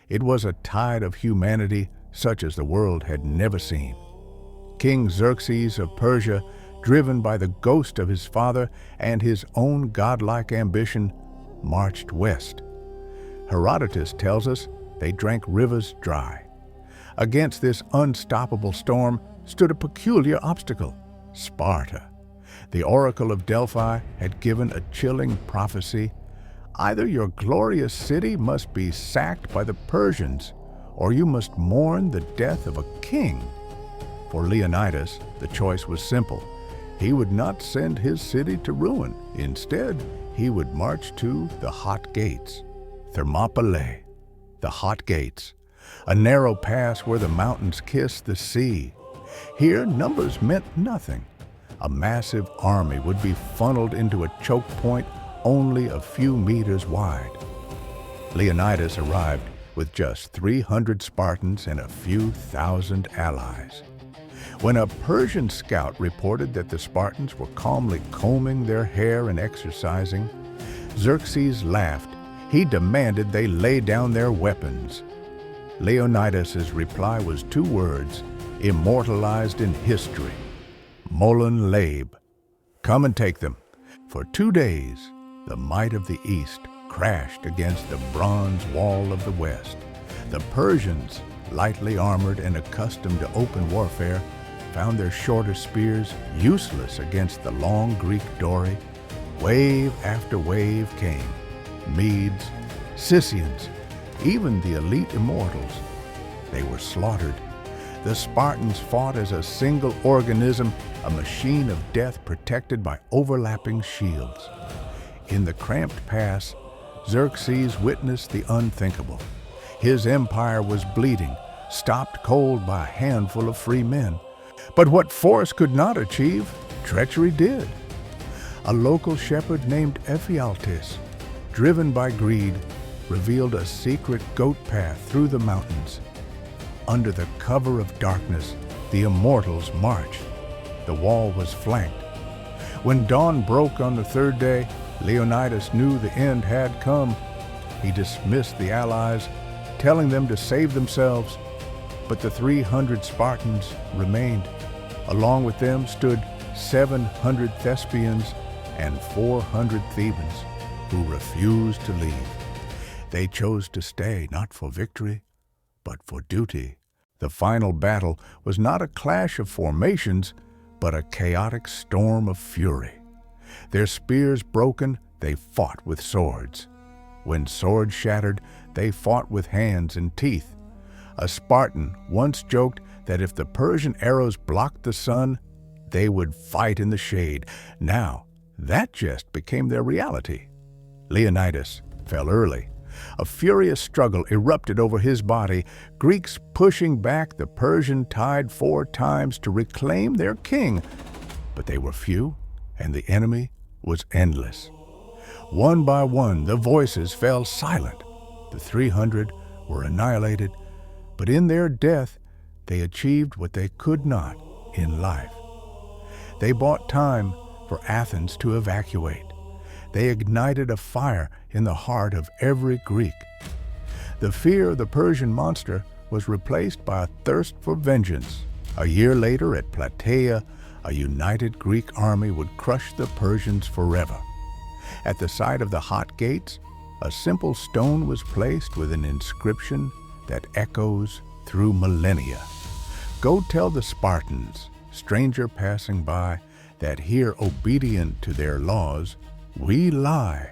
It was a tide of humanity such as the world had never seen. King Xerxes of Persia, driven by the ghost of his father and his own godlike ambition, marched west. Herodotus tells us they drank rivers dry. Against this unstoppable storm stood a peculiar obstacle: Sparta. The oracle of Delphi had given a chilling prophecy: either your glorious city must be sacked by the Persians, or you must mourn the death of a king. For Leonidas, the choice was simple. He would not send his city to ruin. Instead, he would march to the Hot Gates, Thermopylae, the Hot Gates, a narrow pass where the mountains kiss the sea. Here, numbers meant nothing. A massive army would be funneled into a choke point only a few meters wide. Leonidas arrived with just 300 Spartans and a few thousand allies. When a Persian scout reported that the Spartans were calmly combing their hair and exercising, Xerxes laughed. He demanded they lay down their weapons. Leonidas's reply was two words, immortalized in history: Molon Labe. Come and take them. For 2 days, the might of the East crashed against the bronze wall of the West. The Persians, lightly armored and accustomed to open warfare, found their shorter spears useless against the long Greek dory. Wave after wave came: Medes, Scythians, even the elite immortals. They were slaughtered. The Spartans fought as a single organism, a machine of death protected by overlapping shields. In the cramped pass, Xerxes witnessed the unthinkable. His empire was bleeding, stopped cold by a handful of free men. But what force could not achieve, treachery did. A local shepherd named Ephialtes, driven by greed, revealed a secret goat path through the mountains. Under the cover of darkness, the immortals marched. The wall was flanked. When dawn broke on the third day, Leonidas knew the end had come. He dismissed the allies, telling them to save themselves. But the 300 Spartans remained. Along with them stood 700 Thespians and 400 Thebans, who refused to leave. They chose to stay, not for victory, but for duty. The final battle was not a clash of formations, but a chaotic storm of fury. Their spears broken, they fought with swords. When swords shattered, they fought with hands and teeth. A Spartan once joked that if the Persian arrows blocked the sun, they would fight in the shade. Now, that jest became their reality. Leonidas fell early. A furious struggle erupted over his body, Greeks pushing back the Persian tide 4 times to reclaim their king. But they were few, and the enemy was endless. One by one, the voices fell silent. The 300 were annihilated, but in their death, they achieved what they could not in life. They bought time for Athens to evacuate. They ignited a fire in the heart of every Greek. The fear of the Persian monster was replaced by a thirst for vengeance. A year later at Plataea, a united Greek army would crush the Persians forever. At the side of the Hot Gates, a simple stone was placed with an inscription that echoes through millennia. Go tell the Spartans, stranger passing by, that here obedient to their laws, we lie